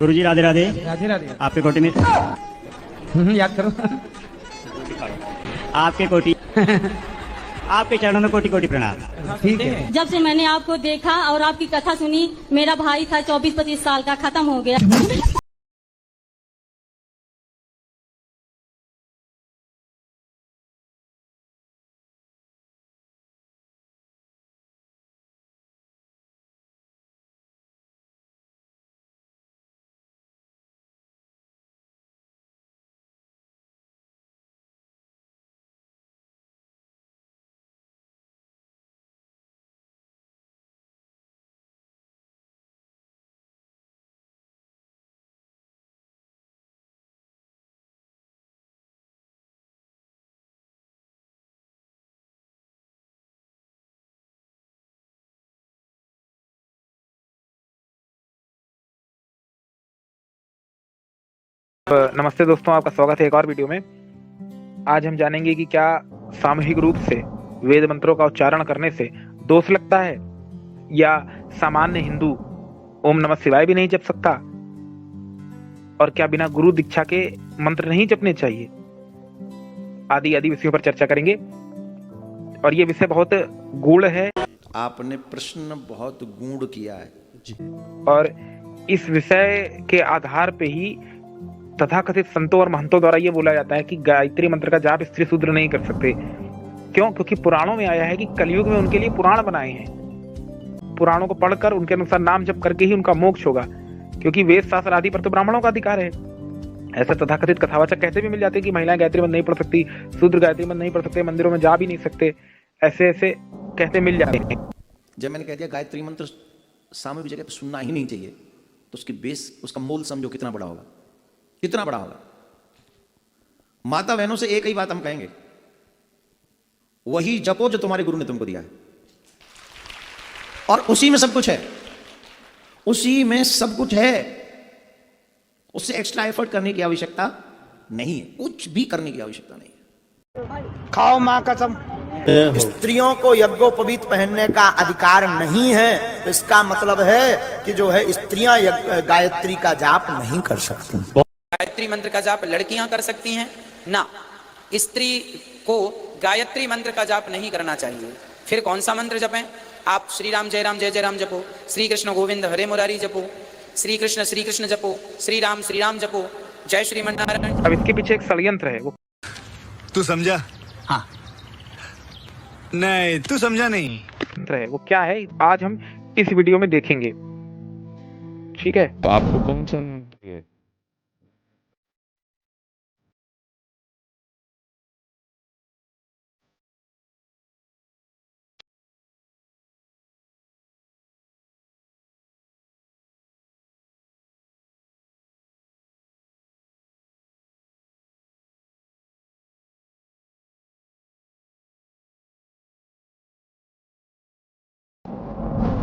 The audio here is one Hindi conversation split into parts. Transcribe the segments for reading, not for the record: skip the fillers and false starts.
गुरुजी राधे राधे। राधे राधे। आपके कोटि में याद करो। आपके कोटि आपके चरणों में कोटि कोटि प्रणाम। ठीक है। जब से मैंने आपको देखा और आपकी कथा सुनी, मेरा भाई था 24-25 साल का, खत्म हो गया। नमस्ते दोस्तों, आपका स्वागत है एक और वीडियो में। आज हम जानेंगे कि क्या सामूहिक रूप से वेद मंत्रों का उच्चारण करने से दोष लगता है या सामान्य हिंदू ओम नमः शिवाय भी नहीं जप सकता, और क्या बिना गुरु दीक्षा के मंत्र नहीं जपने चाहिए, आदि आदि विषयों पर चर्चा करेंगे। और ये विषय बहुत गूढ़ है। आपने प्रश्न बहुत गूढ़ किया है जी। और इस विषय के आधार पे ही तथाकथित संतों और महंतों द्वारा ये बोला जाता है कि गायत्री मंत्र का जाप स्त्री शूद्र नहीं कर सकते। क्यों? क्योंकि पुराणों में आया है कि कलयुग में उनके लिए पुराण बनाए हैं। पुराणों को पढ़कर उनके अनुसार नाम जप करके ही उनका मोक्ष होगा, क्योंकि वेद शास्त्र आदि पर तो ब्राह्मणों का अधिकार है। ऐसे तथाकथित कथावाचक कहते भी मिल जाते हैं कि महिलाएं गायत्री मंत्र नहीं पढ़ सकती, शूद्र गायत्री मंत्र नहीं पढ़ सकते, मंदिरों में जा भी नहीं सकते, ऐसे ऐसे कहते मिल जाते हैं। जब मैंने कह दिया गायत्री मंत्र सामूहिक जगह पे सुनना ही नहीं चाहिए, तो उसकी बेस, उसका मूल समझो कितना बड़ा होगा, कितना बड़ा होगा। माता बहनों से एक ही बात हम कहेंगे, वही जपो जो तुम्हारे गुरु ने तुमको दिया है, और उसी में सब कुछ है, उसी में सब कुछ है। उससे एक्स्ट्रा एफर्ट करने की आवश्यकता नहीं है, कुछ भी करने की आवश्यकता नहीं है। खाओ मां कसम। स्त्रियों को यज्ञोपवीत पहनने का अधिकार नहीं है, तो इसका मतलब है कि जो है स्त्रियां गायत्री का जाप नहीं कर सकती। गायत्री मंत्र का जाप लड़कियां कर सकती हैं ना, स्त्री को गायत्री मंत्र का जाप नहीं करना चाहिए। फिर कौन सा मंत्र जपें? आप श्री राम जय राम जपो, श्री कृष्ण गोविंद हरे मुरारी जपो, श्री कृष्ण जपो, श्री राम जपो, जय श्रीमन नारायण। अब इसके पीछे एक षड्यंत्र है। वो तू समझा? हाँ। नहीं, तू समझा नहीं। वो क्या है, आज हम इस वीडियो में देखेंगे। ठीक है, तो आपको कौन सा मंत्र है?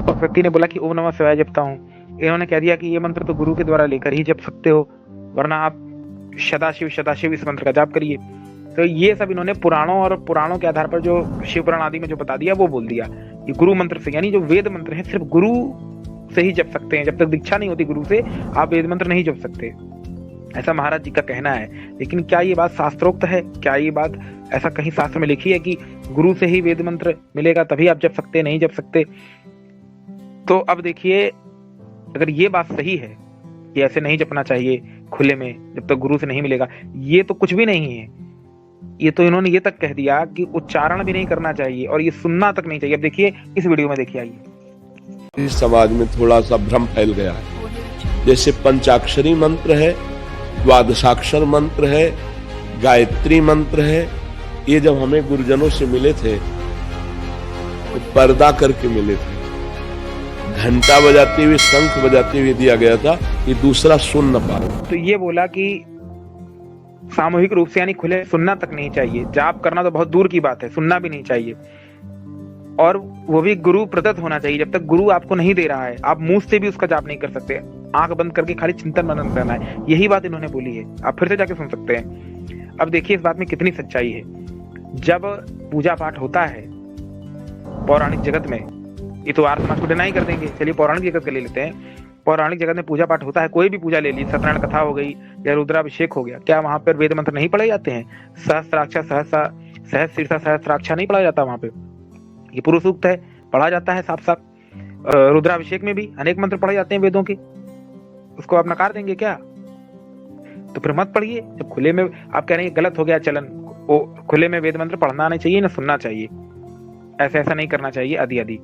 उस व्यक्ति ने बोला कि ओम नमः शिवाय जपता हूँ। इन्होंने कह दिया कि ये मंत्र तो गुरु के द्वारा लेकर ही जप सकते हो, वरना आप सदाशिव इस मंत्र का जाप करिए। तो ये सब इन्होंने पुराणों के आधार पर जो शिव पुराण आदि में जो बता दिया वो बोल दिया। ये गुरु मंत्र से, यानी जो वेद मंत्र है सिर्फ गुरु से ही जप सकते हैं। जब तक दीक्षा नहीं होती गुरु से, आप वेद मंत्र नहीं जप सकते, ऐसा महाराज जी का कहना है। लेकिन क्या ये बात शास्त्रोक्त है? क्या ये बात ऐसा कहीं शास्त्र में लिखी है कि गुरु से ही वेद मंत्र मिलेगा तभी आप जप सकते, नहीं जप सकते? तो अब देखिए, अगर ये बात सही है कि ऐसे नहीं जपना चाहिए खुले में जब तक गुरु से नहीं मिलेगा, ये तो कुछ भी नहीं है। ये तो इन्होंने ये तक कह दिया कि उच्चारण भी नहीं करना चाहिए और ये सुनना तक नहीं चाहिए। अब देखिए इस वीडियो में, देखिए आइए। इस समाज में थोड़ा सा भ्रम फैल गया है। जैसे पंचाक्षरी मंत्र है, द्वादशाक्षर मंत्र है, गायत्री मंत्र है, ये जब हमें गुरुजनों से मिले थे तो पर्दा करके मिले थे। घंटा बजाते हुए, शंख बजाते हुए दिया गया था कि दूसरा सुन न पाए। तो ये बोला कि सामूहिक रूप से, यानी खुले, सुनना तक नहीं चाहिए। जाप करना तो बहुत दूर की बात है, सुनना भी नहीं चाहिए, और वो भी गुरु प्रदत्त होना चाहिए। जब तक गुरु आपको नहीं दे रहा है, आप मुंह से भी उसका जाप नहीं कर सकते। आंख बंद करके खाली चिंतन मनन करना है, यही बात इन्होंने बोली है। आप फिर से जाके सुन सकते हैं। अब देखिए इस बात में कितनी सच्चाई है। जब पूजा पाठ होता है पौराणिक जगत में, ये तो आर्य समाज को डिनाई कर देंगे, चलिए पौराणिक जगत का ले लेते हैं। पौराणिक जगत में पूजा पाठ होता है, कोई भी पूजा ले ली, सत्यनारायण कथा हो गई या रुद्राभिषेक हो गया, क्या वहां पर वेद मंत्र नहीं पढ़े जाते हैं? सहस्त्राक्षर सहस्र सहस्त्राक्षर नहीं पढ़ा जाता वहां पे? ये पुरुष सूक्त है, पढ़ा जाता है साफ साफ। रुद्राभिषेक में भी अनेक मंत्र पढ़े जाते हैं वेदों के, उसको आप नकार देंगे क्या? तो फिर मत पढ़िए। जब खुले में आप कह रहे हैं गलत हो गया चलन, वो खुले में वेद मंत्र पढ़ना नहीं चाहिए, ना सुनना चाहिए, ऐसा नहीं करना चाहिए आदि आदि।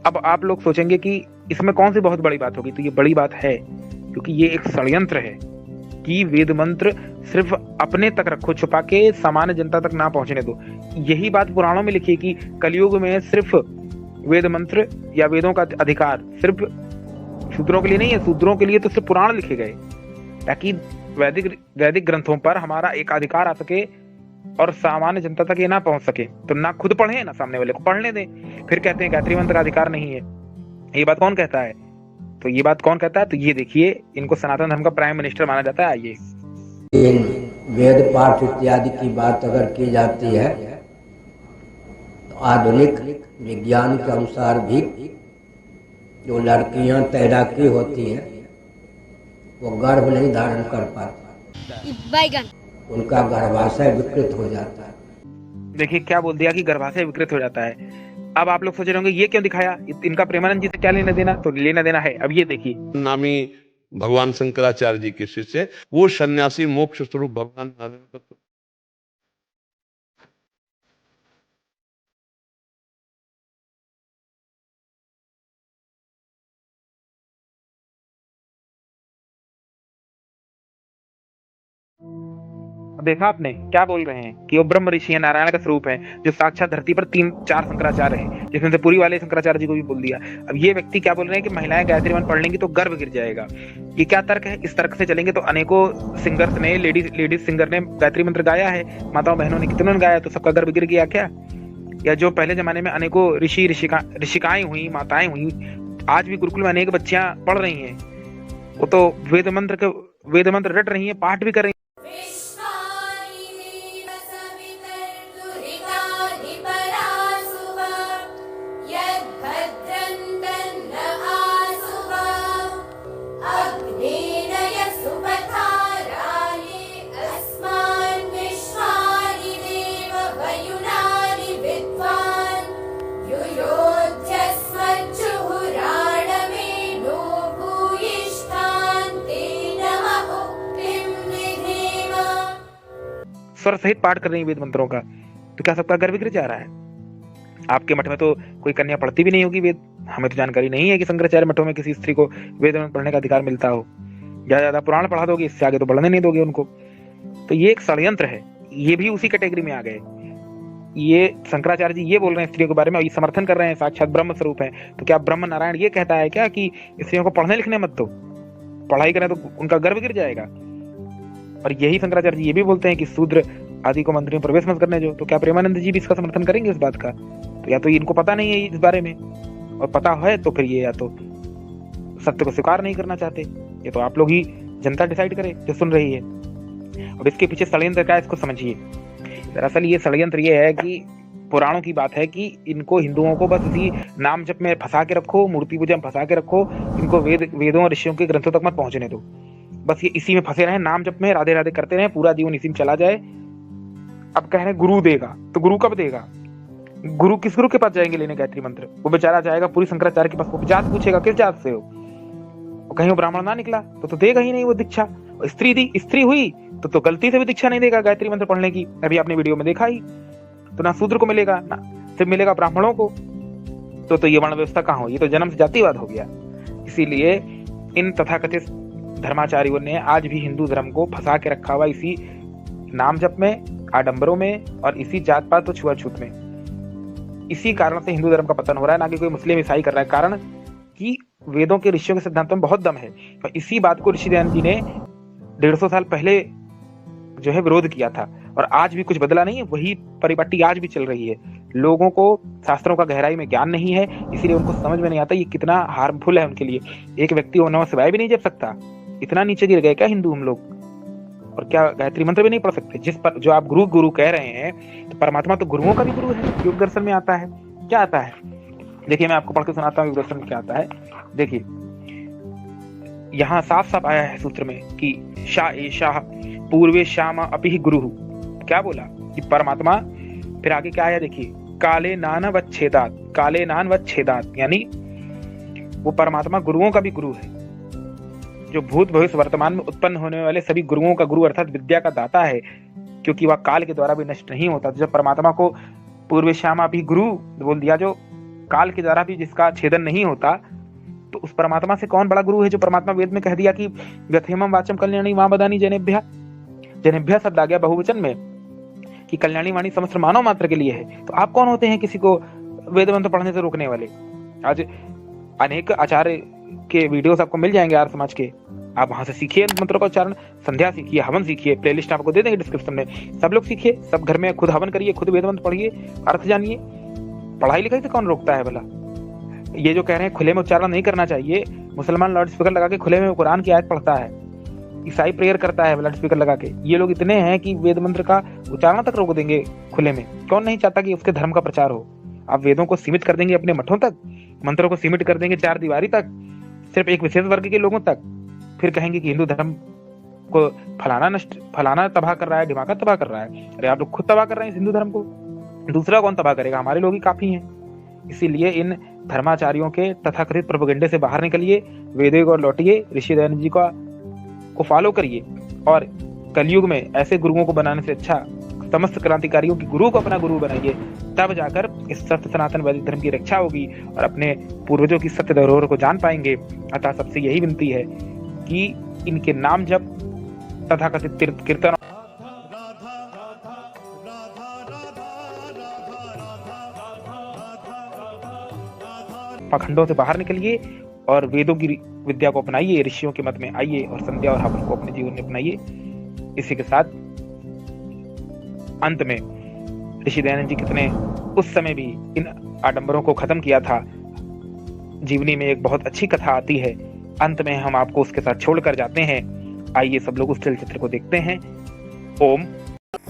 अब आप लोग सोचेंगे कि इसमें कौन सी बहुत बड़ी बात होगी, तो ये बड़ी बात है, क्योंकि ये एक षड्यंत्र है कि वेद मंत्र सिर्फ अपने तक रखो, छुपा के सामान्य जनता तक ना पहुंचने दो। यही बात पुराणों में लिखी है कि कलयुग में सिर्फ वेद मंत्र या वेदों का अधिकार सिर्फ शूद्रों के लिए नहीं है, शूद्रों के लिए तो सिर्फ पुराण लिखे गए, ताकि वैदिक ग्रंथों पर हमारा एक अधिकार आ सके और सामान्य जनता तक ये ना पहुंच सके। तो ना खुद पढ़े ना सामने वाले को पढ़ने दें, फिर कहते हैं गायत्री मंत्र का अधिकार नहीं है। ये बात कौन कहता है? तो ये बात कौन कहता है? तो ये देखिए, इनको सनातन धर्म का प्राइम मिनिस्टर माना जाता है। आइए, वेद पाठ इत्यादि की बात अगर की जाती है तो आधुनिक विज्ञान के अनुसार भी जो लड़कियां तैराकी होती हैं वो गर्भ नहीं धारण कर पाती, उनका गर्भाशय विकृत हो जाता है। देखिए क्या बोल दिया कि गर्भाशय विकृत हो जाता है। अब आप लोग सोच रहे होंगे ये क्यों दिखाया, इनका प्रेमानंद जी से क्या लेना देना? तो लेना देना है। अब ये देखिए, नामी भगवान शंकराचार्य जी के शिष्य, वो सन्यासी मोक्ष स्वरूप भगवान नारायण का देखा आपने क्या बोल रहे हैं कि वो ब्रह्म ऋषि है, नारायण का स्वरूप है, जो साक्षात धरती पर 3-4 शंकराचार्य हैं, जिसमें से पूरी वाले शंकराचार्य जी को भी बोल दिया। अब ये व्यक्ति क्या बोल रहे हैं कि महिलाएं गायत्री मंत्र पढ़ लेंगी तो गर्भ गिर जाएगा। ये क्या तर्क है? इस तर्क से चलेंगे तो अनेकों सिंगर्स ने, लेडीज सिंगर ने गायत्री मंत्र गाया है, माताओं बहनों ने कितनों ने गाया, तो सबका गर्भ गिर गया क्या? या जो पहले जमाने में अनेकों ऋषिकाएं हुई, माताएं हुई, आज भी गुरुकुल में अनेक बच्चियां पढ़ रही हैं, वो तो वेद मंत्र रट रही है, पाठ भी कर रही है। स्वर सहित पाठ कर रही है वेद मंत्रों का, तो क्या सबका गर्भ गिर जा रहा है? आपके मठ में तो कोई कन्या पढ़ती भी नहीं होगी वेद, हमें तो जानकारी नहीं है कि शंकराचार्य मठों में किसी स्त्री को वेद मंत्र पढ़ने का अधिकार मिलता हो। ज्यादा पुराण पढ़ा दोगे, इससे आगे तो बढ़ने नहीं दोगे उनको। तो ये एक षड्यंत्र है, ये भी उसी कैटेगरी में आ गए। ये शंकराचार्य जी ये बोल रहे हैं स्त्रियों के बारे में, समर्थन कर रहे हैं, साक्षात ब्रह्म स्वरूप है। तो क्या ब्रह्म नारायण ये कहता है क्या कि स्त्रियों को पढ़ने लिखने मत दो, पढ़ाई करें तो उनका गर्भ गिर जाएगा? और यही शंकराचार्य जी ये भी बोलते हैं कि शूद्र आदि को मंदिर में प्रवेश मत करने जो। तो क्या प्रेमानंद जी भी इसका समर्थन करेंगे इस बात का? तो या तो इनको पता नहीं है इस बारे में, और पता है तो फिर ये या तो सत्य को स्वीकार नहीं करना चाहते। ये तो आप लोग ही जनता डिसाइड करे जो सुन रही है। अब इसके पीछे षड्यंत्र क्या है, इसको समझिए। दरअसल ये षड्यंत्र ये है कि पुराणों की बात है कि इनको हिंदुओं को बस इसी नाम जप में फंसा के रखो, मूर्ति पूजा में फंसा के रखो, इनको वेदों और ऋषियों के ग्रंथों तक मत पहुंचने दो। बस ये इसी में फंसे रहे, नाम जप में राधे राधे करते रहे, पूरा जीवन इसी में चला जाए। अब कह रहे हैं गुरु देगा, तो गुरु कब देगा? गुरु किस गुरु के पास जाएंगे लेने गायत्री मंत्र? वो बेचारा जाएगा पूरी शंकराचार्य के पास, वो जात पूछेगा किस जात से हो, कहीं वो ब्राह्मण ना निकला तो देगा ही नहीं वो दीक्षा। स्त्री हुई तो गलती से भी दीक्षा नहीं देगा गायत्री मंत्र पढ़ने की, अभी आपने वीडियो में देखा ही। तो ना शूद्र को मिलेगा, ना सिर्फ मिलेगा ब्राह्मणों को। तो ये वर्ण व्यवस्था कहाँ हो? ये तो जन्म से जातिवाद हो गया। इसीलिए इन तथाकथित धर्माचार्यों ने आज भी हिंदू धर्म को फंसा के रखा हुआ इसी नाम जप में, आडंबरों में और इसी जात पात और छुआछूत में। इसी कारण से हिंदू धर्म का पतन हो रहा है, ना कि कोई मुस्लिम ईसाई कर रहा है। कारण कि वेदों के ऋषियों के सिद्धांतों में बहुत दम है। तो इसी बात को ऋषि दयानंद जी ने 150 साल पहले जो है विरोध किया था, और आज भी कुछ बदला नहीं है, वही परिपाटी आज भी चल रही है। लोगों को शास्त्रों का गहराई में ज्ञान नहीं है, इसीलिए उनको समझ में नहीं आता ये कितना हार्मफुल है उनके लिए। एक व्यक्ति ओम नमः शिवाय भी नहीं जप सकता, इतना नीचे गिर गए क्या हिंदू हम लोग? और क्या गायत्री मंत्र भी नहीं पढ़ सकते? जिस पर जो आप गुरु कह रहे हैं, तो परमात्मा तो गुरुओं का भी गुरु है। योग दर्शन में आता है, क्या आता है? देखिए मैं आपको पढ़ के सुनाता हूँ योग दर्शन में क्या आता है। देखिए यहाँ साफ साफ आया है सूत्र में कि शाह ए शाह पूर्वे श्याम अपि गुरु। क्या बोला कि परमात्मा, फिर आगे क्या आया देखिए, काले नान वच्छेदात, काले नान वच्छेदात, यानी वो परमात्मा गुरुओं का भी गुरु है, जो भूत भविष्य वर्तमान में उत्पन्न होने वाले सभी गुरुओं का गुरु अर्थात विद्या का दाता है, क्योंकि वह काल के द्वारा भी नष्ट नहीं होता। जब परमात्मा को पूर्व श्यामा भी गुरु बोल दिया, जो काल के द्वारा भी जिसका छेदन नहीं होता, तो उस परमात्मा से कौन बड़ा गुरु है, जो परमात्मा वेद में कह दिया कि व्यथेमम वाचम कल्याणी मां बदानी जनेभ्य। जनेभ्य शब्द आ गया बहुवचन में कि कल्याणी वाणी समस्त मानव मात्र के लिए है। तो आप कौन होते हैं किसी को वेद मंत्र पढ़ने से रोकने वाले? आज अनेक आचार्य के वीडियोस आपको मिल जाएंगे आर्य समाज के, आप वहां से सीखिए मंत्रों का उच्चारण, संध्या सीखिए, हवन सीखिए, प्लेलिस्ट आपको दे देंगे डिस्क्रिप्शन में, सब लोग सीखिए, सब घर में खुद हवन करिए, खुद वेद मंत्र पढ़िए, अर्थ जानिए। पढ़ाई लिखाई से कौन रोकता है भला? ये जो कह रहे हैं खुले में उच्चारण नहीं करना चाहिए, मुसलमान लाउड स्पीकर लगा के खुले में कुरान की आयत पढ़ता है, ईसाई प्रेयर करता है लाउड स्पीकर लगा के। ये लोग इतने हैं कि वेद मंत्र का उच्चारण तक रोक देंगे खुले में। कौन नहीं चाहता कि उसके धर्म का प्रचार हो? आप वेदों को सीमित कर देंगे अपने मठों तक, मंत्रों को सीमित कर देंगे चार दीवारी तक, सिर्फ एक विशेष वर्ग के लोगों तक, फिर कहेंगे कि हिंदू धर्म को फलाना तबाह कर रहा है, ढिमाका तबाह कर रहा है। अरे आप लोग खुद तबाह कर रहे हैं हिंदू धर्म को, दूसरा कौन तबाह करेगा? हमारे लोग ही काफी हैं। इसीलिए इन धर्माचार्यों के तथाकथित प्रोपेगेंडे से बाहर निकलिए, वेदों को लौटिए, ऋषि दयानंद जी को फॉलो करिए, और कलयुग में ऐसे गुरुओं को बनाने से अच्छा समस्त क्रांतिकारियों की गुरु को अपना गुरु बनाइए, तब जाकर इस सत्य सनातन वैदिक धर्म की रक्षा होगी और अपने पूर्वजों की सत्य धरोहर को जान पाएंगे। अतः सबसे यही विनती है कि इनके नाम जप तथाकथित तीर्थ कीर्तन पाखंडों से बाहर निकलिए और वेदों की विद्या को अपनाइए, ऋषियों के मत में आइए और संध्या और हवन को अपने जीवन में अपनाइए। इसी के साथ अंत में ऋषि दयानंद जी कितने उस समय भी इन आडंबरों को खत्म किया था। जीवनी में एक बहुत अच्छी कथा आती है, अंत में हम आपको उसके साथ छोड़कर जाते हैं। आइए सब लोग उस चलचित्र को देखते हैं। ओम।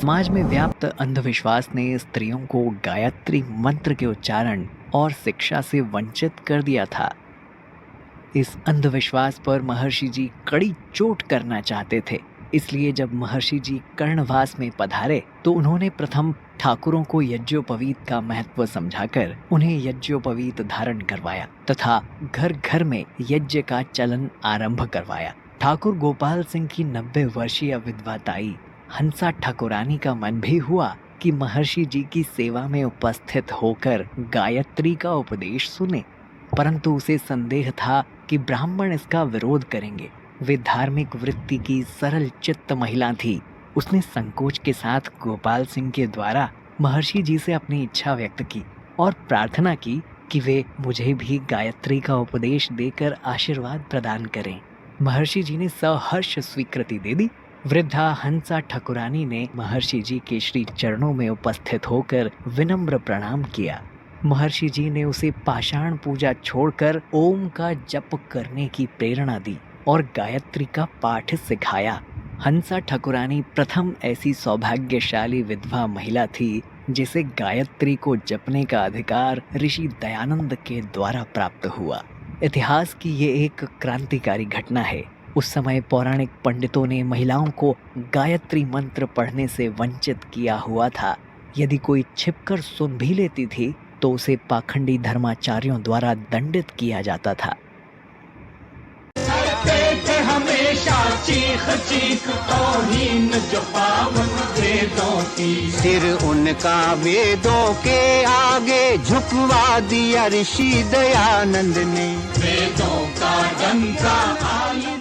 समाज में व्याप्त अंधविश्वास ने स्त्रियों को गायत्री मंत्र के उच्चारण और शिक्षा से वंचित कर दिया था। इस अंधविश्वास पर महर्षि जी कड़ी चोट करना चाहते थे। इसलिए जब महर्षि जी कर्णवास में पधारे तो उन्होंने प्रथम ठाकुरों को यज्ञोपवीत का महत्व समझाकर उन्हें यज्ञोपवीत धारण करवाया तथा घर घर में यज्ञ का चलन आरंभ करवाया। ठाकुर गोपाल सिंह की 90 वर्षीय विधवा ताई हंसा ठाकुरानी का मन भी हुआ कि महर्षि जी की सेवा में उपस्थित होकर गायत्री का उपदेश सुने, परंतु उसे संदेह था कि ब्राह्मण इसका विरोध करेंगे। वे धार्मिक वृत्ति की सरल चित्त महिला थी। उसने संकोच के साथ गोपाल सिंह के द्वारा महर्षि जी से अपनी इच्छा व्यक्त की और प्रार्थना की कि वे मुझे भी गायत्री का उपदेश देकर आशीर्वाद प्रदान करें। महर्षि जी ने सहर्ष स्वीकृति दे दी। वृद्धा हंसा ठाकुरानी ने महर्षि जी के श्री चरणों में उपस्थित होकर विनम्र प्रणाम किया। महर्षि जी ने उसे पाषाण पूजा छोड़कर ओम का जप करने की प्रेरणा दी और गायत्री का पाठ सिखाया। हंसा ठाकुरानी प्रथम ऐसी सौभाग्यशाली विधवा महिला थी जिसे गायत्री को जपने का अधिकार ऋषि दयानंद के द्वारा प्राप्त हुआ। इतिहास की ये एक क्रांतिकारी घटना है। उस समय पौराणिक पंडितों ने महिलाओं को गायत्री मंत्र पढ़ने से वंचित किया हुआ था। यदि कोई छिपकर सुन भी लेती थी तो उसे पाखंडी धर्माचार्यों द्वारा दंडित किया जाता था। हमेशा चीख चीख तौहीन जो पावन वेदों की, सिर उनका वेदों के आगे झुकवा दिया ऋषि दयानंद ने। वेदों का डंका आई